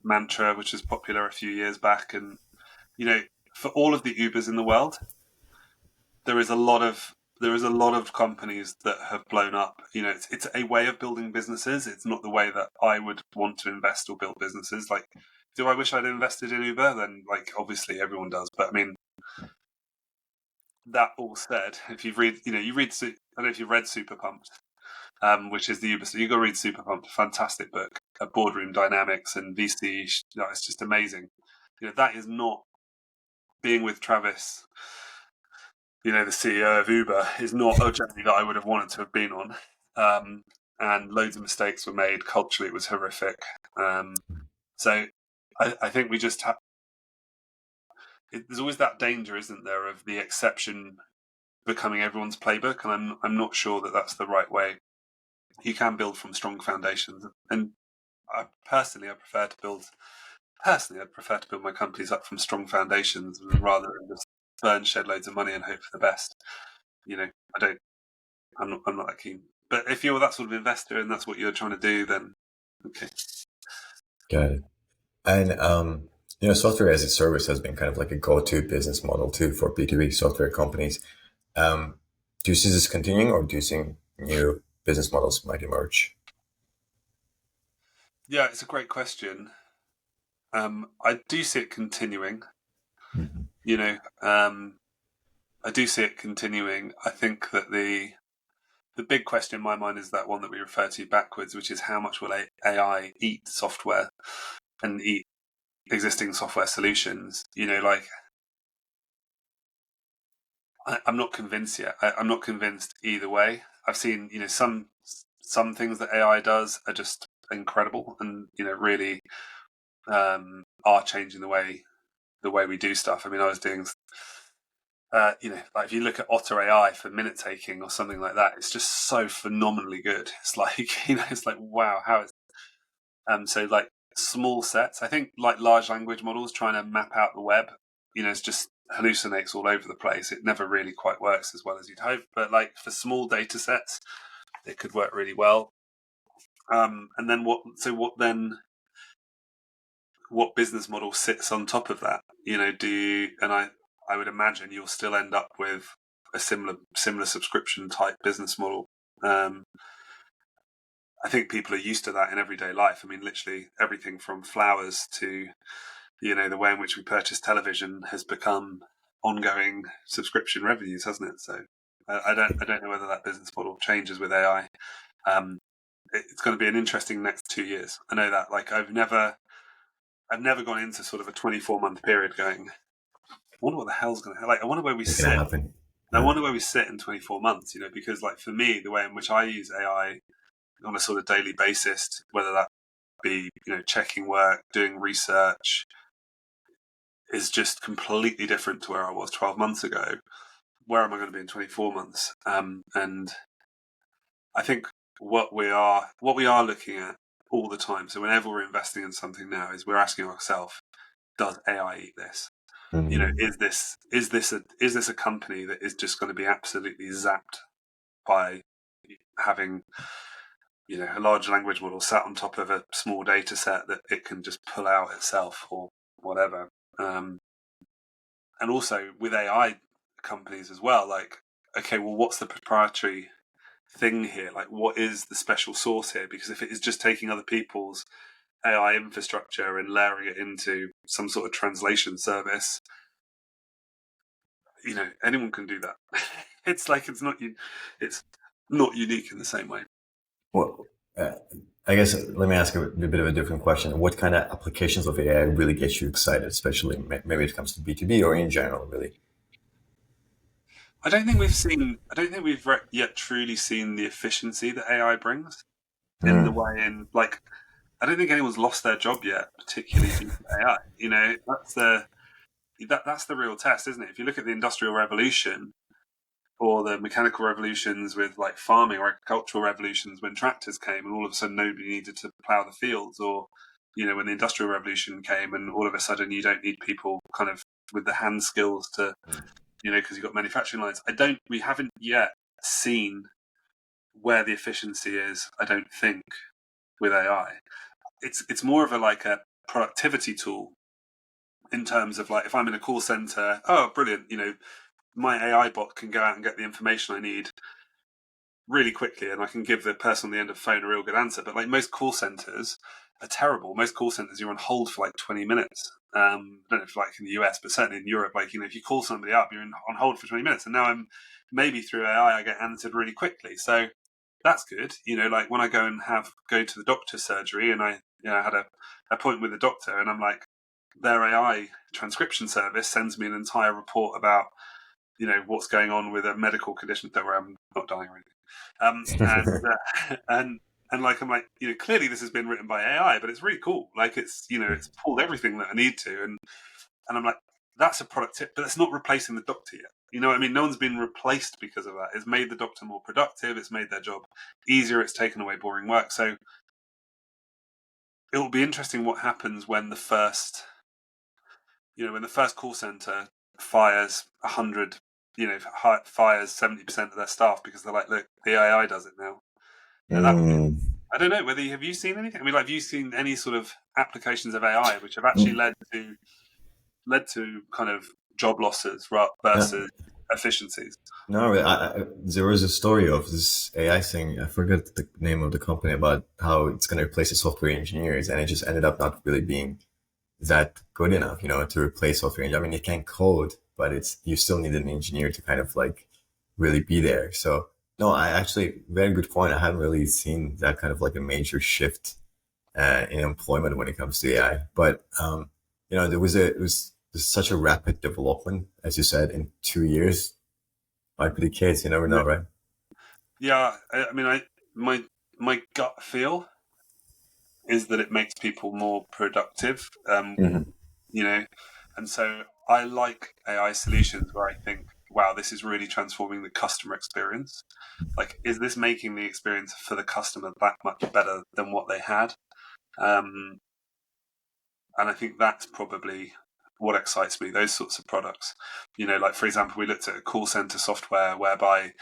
[SPEAKER 2] mantra, which was popular a few years back, and for all of the Ubers in the world, there is a lot of companies that have blown up. It's a way of building businesses. It's not the way that I would want to invest or build businesses. Like, do I wish I'd invested in Uber? Then, obviously everyone does. But I mean, that all said, if you read, I don't know if you've read Super Pumped, which is the Uber. So you got to read Super Pumped, a fantastic book, boardroom dynamics and VC. It's just amazing. That is not being with Travis. The CEO of Uber is not a journey that I would have wanted to have been on. And loads of mistakes were made. Culturally, it was horrific. So I think we just have. There's always that danger, isn't there, of the exception becoming everyone's playbook, and I'm not sure that that's the right way. You can build from strong foundations, and I'd prefer to build my companies up from strong foundations rather than just shed loads of money and hope for the best. I'm not that keen. But if you're that sort of investor and that's what you're trying to do, then okay.
[SPEAKER 1] Got it. And software as a service has been kind of like a go-to business model too for B2B software companies. Do you see this continuing, or do you think new business models might emerge?
[SPEAKER 2] Yeah, it's a great question. I do see it continuing. I do see it continuing. I think that the big question in my mind is that one that we refer to backwards, which is how much will AI eat software and eat existing software solutions? I'm not convinced yet. I'm not convinced either way. I've seen, some things that AI does are just incredible and, really are changing the way we do stuff. I mean, I was doing, like if you look at Otter AI for minute taking or something like that, it's just so phenomenally good. It's like, it's like, wow, how it's, so like small sets, I think like large language models trying to map out the web, it's just hallucinates all over the place. It never really quite works as well as you'd hope, but like for small data sets, it could work really well. And then what business model sits on top of that? I would imagine you'll still end up with a similar subscription type business model. I think people are used to that in everyday life. I mean, literally everything from flowers to, the way in which we purchase television has become ongoing subscription revenues, hasn't it? So I don't know whether that business model changes with AI. It's going to be an interesting next 2 years. I know that. Like I've never gone into sort of a 24-month period going, I wonder what the hell's going to, like, I wonder where we
[SPEAKER 1] It's gonna
[SPEAKER 2] sit.
[SPEAKER 1] happen.
[SPEAKER 2] I
[SPEAKER 1] Yeah.
[SPEAKER 2] wonder where we sit in 24 months, because like for me, the way in which I use AI on a sort of daily basis, whether that be, checking work, doing research, is just completely different to where I was 12 months ago. Where am I going to be in 24 months? And I think what we are looking at all the time. So whenever we're investing in something now, is we're asking ourselves, does AI eat this?
[SPEAKER 1] Mhm.
[SPEAKER 2] Is this a company that is just going to be absolutely zapped by having a large language model sat on top of a small data set that it can just pull out itself or whatever? And also with AI companies as well, like, okay, well, what's the proprietary thing here? Like, what is the special sauce here? Because if it is just taking other people's AI infrastructure and layering it into some sort of translation service, anyone can do that. It's like it's not unique in the same way.
[SPEAKER 1] Well, uh, I guess let me ask a bit of a different question. What kind of applications of AI really get you excited, especially maybe it comes to B2B or in general, really?
[SPEAKER 2] I don't think we've yet truly seen the efficiency that AI brings in the
[SPEAKER 1] Mm.
[SPEAKER 2] way like, I don't think anyone's lost their job yet, particularly due to AI. That's the real test, isn't it? If you look at the Industrial Revolution or the mechanical revolutions with like farming or agricultural revolutions when tractors came and all of a sudden nobody needed to plough the fields, or when the Industrial Revolution came and all of a sudden you don't need people kind of with the hand skills to because you've got manufacturing lines. We haven't yet seen where the efficiency is, I don't think, with AI. It's more of a productivity tool in terms of like if I'm in a call center, oh brilliant, my AI bot can go out and get the information I need really quickly and I can give the person on the end of the phone a real good answer. But like most call centers are terrible. Most call centers you're on hold for like 20 minutes. I don't know if like in the US, but certainly in Europe, like, if you call somebody up, you're on hold for 20 minutes. And now maybe through AI, I get answered really quickly. So that's good. Like when I go to the doctor's surgery and I had a appointment with the doctor and I'm like, their AI transcription service sends me an entire report about what's going on with a medical condition. Don't worry, I'm not dying or anything. And like I'm like, clearly this has been written by AI, but it's really cool. Like it's pulled everything that I need to, and I'm like, that's a product, but it's not replacing the doctor yet. You know what I mean? No one's been replaced because of that. It's made the doctor more productive. It's made their job easier. It's taken away boring work. So it will be interesting what happens when when the first call center fires 100, fires 70% of their staff because they're like, look, the AI does it now. And that would be,
[SPEAKER 1] Mm.
[SPEAKER 2] I don't know whether have you seen anything? I mean, like, have you seen any sort of applications of AI which have actually led to kind of job losses
[SPEAKER 1] Yeah.
[SPEAKER 2] versus efficiencies?
[SPEAKER 1] No, really, there was a story of this AI thing. I forget the name of the company about how it's going to replace the software engineers, and it just ended up not really being that good enough, to replace software engineers. I mean, you can code, but you still need an engineer to kind of like really be there. So no, I actually very good point. I haven't really seen that kind of like a major shift in employment when it comes to AI, but there's such a rapid development, as you said, in 2 years. Might be the case. You never
[SPEAKER 2] Yeah,
[SPEAKER 1] know, right?
[SPEAKER 2] yeah. I mean, my gut feel is that it makes people more productive.
[SPEAKER 1] Hmm.
[SPEAKER 2] you know, and so I like AI solutions where I think, wow, this is really transforming the customer experience. Like, is this making the experience for the customer that much better than what they had? Um, and I think that's probably what excites me, those sorts of products. Like, for example, we looked at a call center software whereby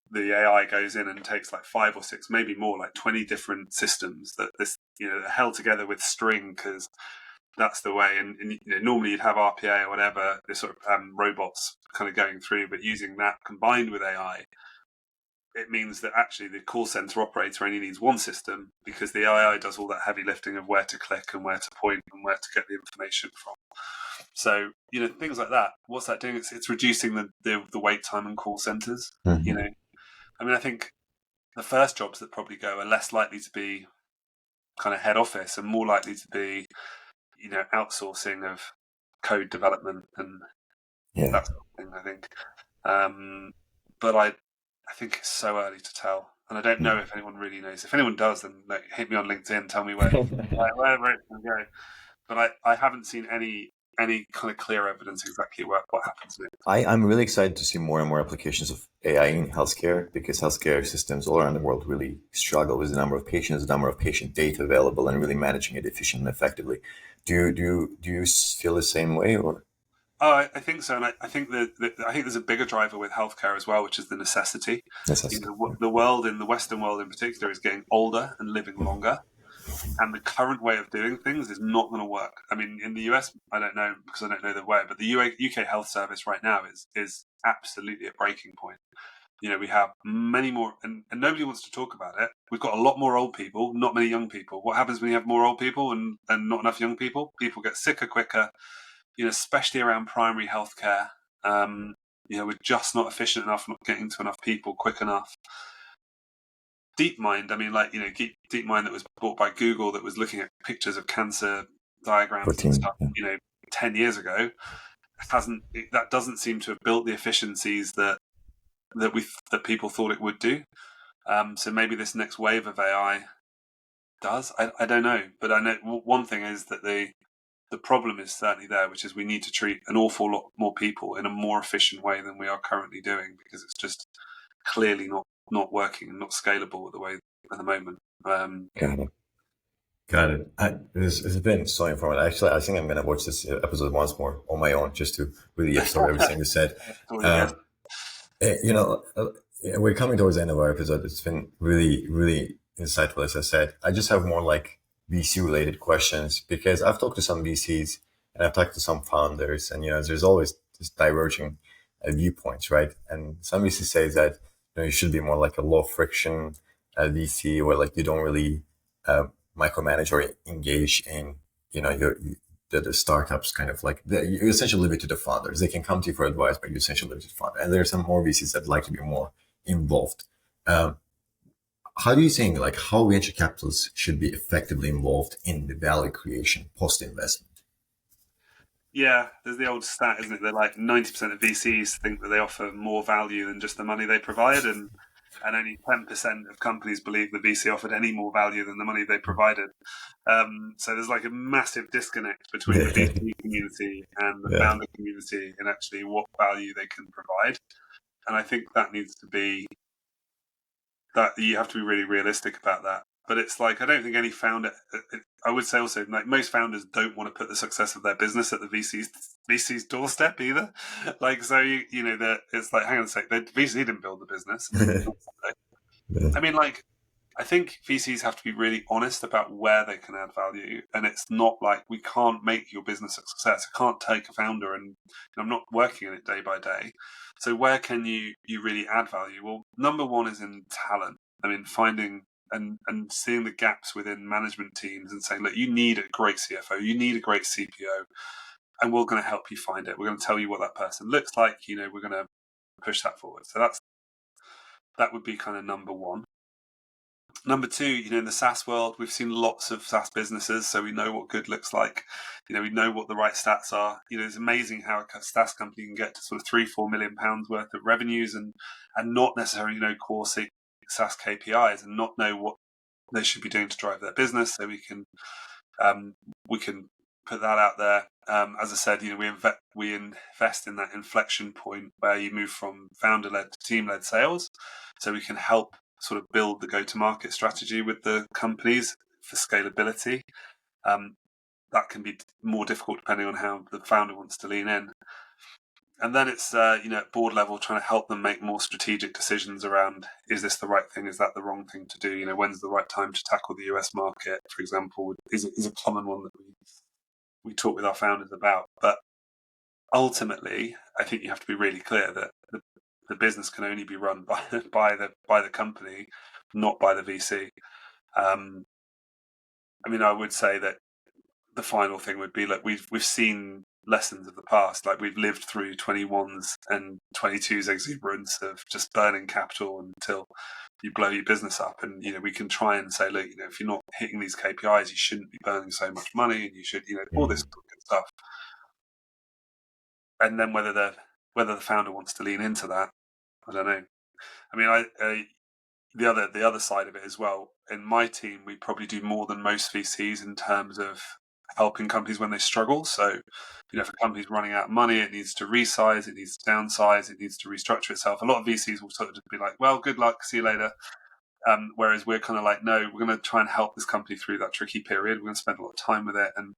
[SPEAKER 2] the AI goes in and takes like 5 or 6, maybe more, like 20 different systems that are held together with string because that's the way. And normally you'd have RPA or whatever, this sort of robots kind of going through, but using that combined with AI, it means that actually the call center operator only needs one system because the AI does all that heavy lifting of where to click and where to point and where to get the information from. So, things like that. What's that doing? It's reducing the wait time in call centers.
[SPEAKER 1] Mm-hmm.
[SPEAKER 2] I think the first jobs that probably go are less likely to be kind of head office and more likely to be, outsourcing of code development and
[SPEAKER 1] Yeah.
[SPEAKER 2] that sort of thing, I think. But I think it's so early to tell. And I don't know if anyone really knows. If anyone does, then hit me on LinkedIn, tell me wherever it's going to go. But I haven't seen any kind of clear evidence exactly what happens next.
[SPEAKER 1] I'm really excited to see more and more applications of AI in healthcare, because healthcare systems all around the world really struggle with the number of patients, the number of patient data available, and really managing it efficiently and effectively. Do you feel the same way, or?
[SPEAKER 2] Oh, I think so, and I think that I think there's a bigger driver with healthcare as well, which is the necessity.
[SPEAKER 1] Necessity.
[SPEAKER 2] The world, in the Western world in particular, is getting older and living longer, and the current way of doing things is not going to work. I mean, in the US, I don't know because I don't know the way, but the UK health service right now is absolutely at breaking point. We have many more, and nobody wants to talk about it. We've got a lot more old people, not many young people. What happens when you have more old people and not enough young people? People get sicker quicker, especially around primary healthcare. We're just not efficient enough, not getting to enough people quick enough. DeepMind, I mean, DeepMind that was bought by Google, that was looking at pictures of cancer diagrams
[SPEAKER 1] 14,
[SPEAKER 2] and stuff,
[SPEAKER 1] yeah.
[SPEAKER 2] 10 years ago, that doesn't seem to have built the efficiencies that people thought it would do. So maybe this next wave of AI does. I don't know, but I know one thing is that the problem is certainly there, which is we need to treat an awful lot more people in a more efficient way than we are currently doing, because it's just clearly not working and not scalable at the way at the moment.
[SPEAKER 1] Got it. Got it. It's been so informative. Actually, I think I'm gonna watch this episode once more on my own, just to really absorb everything you said. Uh, we're coming towards the end of our episode. It's been really, really insightful, as I said. I just have more like VC related questions, because I've talked to some VCs and I've talked to some founders, and there's always this diverging viewpoints, right? And some VC say that you should be more like a low friction VC, where like you don't really micromanage or engage in the startups, kind of like you essentially leave it to the founders. They can come to you for advice, but you essentially leave it to the founder. And there are some more VCs that like to be more involved. How do you think, like, how venture capitalists should be effectively involved in the value creation post investment?
[SPEAKER 2] Yeah, there's the old stat, isn't it? That like 90% of VCs think that they offer more value than just the money they provide, and only 10% of companies believe the VC offered any more value than the money they provided. So there's like a massive disconnect between the VC community and the founder community in actually what value they can provide. And I think that needs to be, that you have to be really realistic about that. But it's like, I don't think any founder, I would say also, like, most founders don't want to put the success of their business at the VC's doorstep either. Like, so, that it's like, hang on a sec, the VC didn't build the business. I mean, like, I think VCs have to be really honest about where they can add value. And it's not like, we can't make your business a success. I can't take a founder and I'm not working in it day by day. So where can you really add value? Well, number one is in talent. I mean, finding and seeing the gaps within management teams and saying, look, you need a great CFO, you need a great CPO, and we're going to help you find it. We're going to tell you what that person looks like. We're going to push that forward. So that would be kind of number one. Number two, in the SaaS world, we've seen lots of SaaS businesses, so we know what good looks like. We know what the right stats are. It's amazing how a SaaS company can get to sort of £3-4 million worth of revenues and not necessarily know core SaaS KPIs and not know what they should be doing to drive their business. So we can put that out there. As I said, we invest in that inflection point where you move from founder-led to team-led sales, so we can help sort of build the go-to-market strategy with the companies for scalability. That can be more difficult depending on how the founder wants to lean in. And then it's, at board level, trying to help them make more strategic decisions around, is this the right thing? Is that the wrong thing to do? When's the right time to tackle the US market, for example, is a common one that we talk with our founders about. But ultimately, I think you have to be really clear that the business can only be run by the company, not by the VC. I mean, I would say that the final thing would be like we've seen lessons of the past. Like we've lived through 21's and 22's exuberance of just burning capital until you blow your business up. And we can try and say, look, if you're not hitting these KPIs, you shouldn't be burning so much money, and you should, all this good stuff. And then whether the founder wants to lean into that, I don't know. I mean, the other side of it as well. In my team, we probably do more than most VCs in terms of helping companies when they struggle. So, if a company's running out of money, it needs to resize, it needs to downsize, it needs to restructure itself. A lot of VCs will sort of just be like, "Well, good luck, see you later." Whereas we're kind of like, "No, we're going to try and help this company through that tricky period. We're going to spend a lot of time with it, and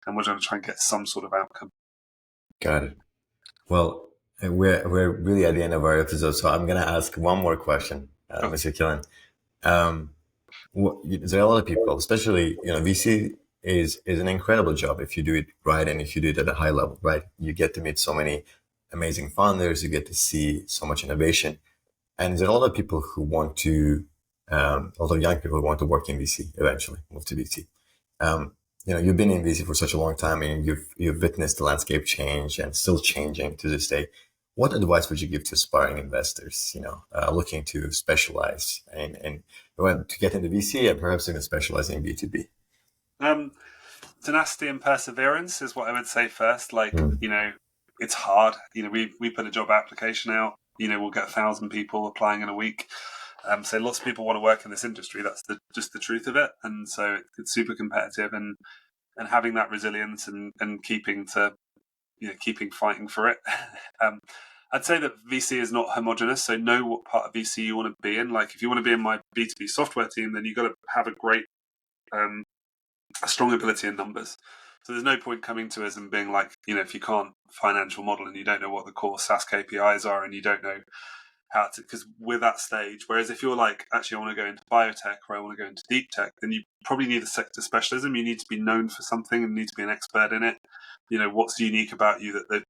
[SPEAKER 2] we're going to try and get some sort of outcome."
[SPEAKER 1] Got it. Well, we're really at the end of our episode, so I'm gonna ask one more question, Mr. Keelan. There are a lot of people, especially VC is an incredible job if you do it right and if you do it at a high level, right? You get to meet so many amazing founders, you get to see so much innovation, and there are a lot of people who want to, a lot of young people who want to work in VC eventually, move to VC. You've been in VC for such a long time and you've witnessed the landscape change and still changing to this day. What advice would you give to aspiring investors, looking to specialize and to get into VC and perhaps even specialize in B2B?
[SPEAKER 2] Tenacity and perseverance is what I would say first. Like, it's hard. We put a job application out, we'll get 1,000 people applying in a week. So lots of people want to work in this industry. That's just the truth of it. And so it's super competitive, and having that resilience and keeping fighting for it. I'd say that VC is not homogenous. So know what part of VC you want to be in. Like if you want to be in my B2B software team, then you've got to have a strong ability in numbers. So there's no point coming to us and being like, if you can't financial model and you don't know what the core SaaS KPIs are and you don't know how to, because we're that stage. Whereas if you're like, actually, I want to go into biotech or I want to go into deep tech, then you probably need a sector specialism. You need to be known for something and need to be an expert in it. What's unique about you that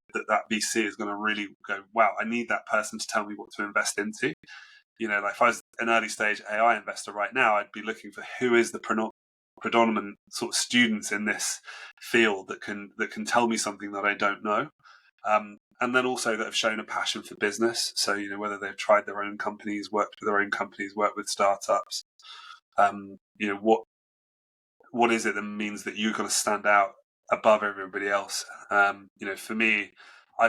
[SPEAKER 2] VC is going to really go, wow, I need that person to tell me what to invest into. Like if I was an early stage AI investor right now, I'd be looking for who is the predominant sort of students in this field that can tell me something that I don't know. And then also that have shown a passion for business. So, whether they've tried their own companies, worked with their own companies, worked with startups, what is it that means that you're going to stand out above everybody else? For me, I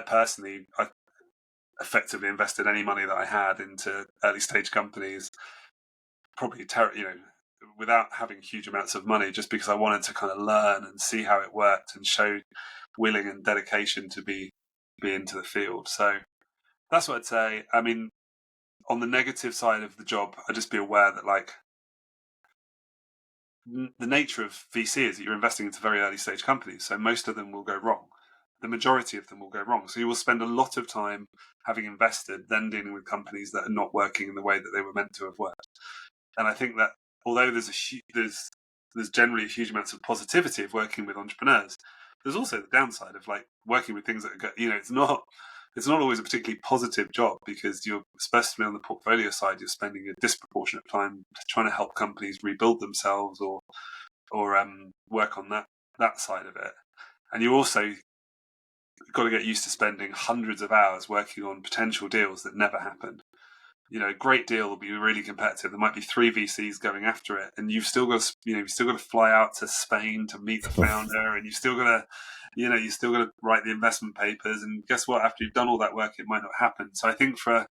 [SPEAKER 2] effectively invested any money that I had into early stage companies, probably, without having huge amounts of money, just because I wanted to kind of learn and see how it worked and show willing and dedication to be into the field. So that's what I'd say. I mean, on the negative side of the job, I'd just be aware that like the nature of VC is that you're investing into very early stage companies. So most of them will go wrong. The majority of them will go wrong. So you will spend a lot of time having invested, then dealing with companies that are not working in the way that they were meant to have worked. And I think that although there's generally a huge amount of positivity of working with entrepreneurs, there's also the downside of like working with things that are, it's not always a particularly positive job, because you're, especially on the portfolio side, you're spending a disproportionate time trying to help companies rebuild themselves or work on that side of it. And you also got to get used to spending hundreds of hours working on potential deals that never happen. A great deal will be really competitive. There might be 3 VCs going after it, and you've still got to fly out to Spain to meet the founder, and you've still got to write the investment papers. And guess what? After you've done all that work, it might not happen. So I think for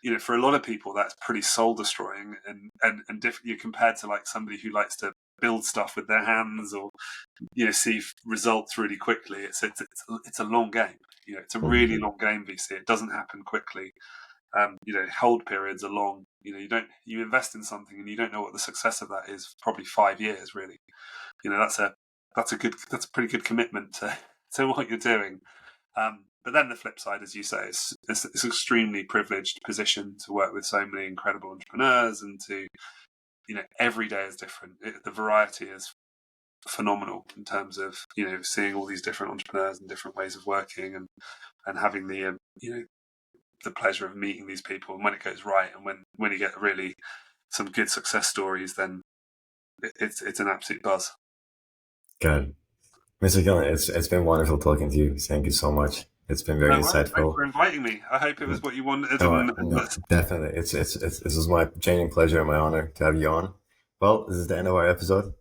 [SPEAKER 2] a lot of people, that's pretty soul destroying and different compared to like somebody who likes to build stuff with their hands or see results really quickly. It's a long game. It's a really long game. VC. It doesn't happen quickly. Hold periods are long. You invest in something and you don't know what the success of that is. Probably 5 years, really. That's a pretty good commitment to what you're doing. But then the flip side, as you say, it's an extremely privileged position to work with so many incredible entrepreneurs, and to every day is different. The variety is phenomenal in terms of seeing all these different entrepreneurs and different ways of working, and having the the pleasure of meeting these people. And when it goes right, and when you get really some good success stories, then it's an absolute buzz.
[SPEAKER 1] Good. Mr. Keelan, it's been wonderful talking to you. Thank you so much. It's been very
[SPEAKER 2] No worries. Thanks
[SPEAKER 1] insightful.
[SPEAKER 2] for inviting me. I hope it was what you wanted.
[SPEAKER 1] No,
[SPEAKER 2] And
[SPEAKER 1] no, definitely. This is my genuine pleasure and my honor to have you on. Well, this is the end of our episode.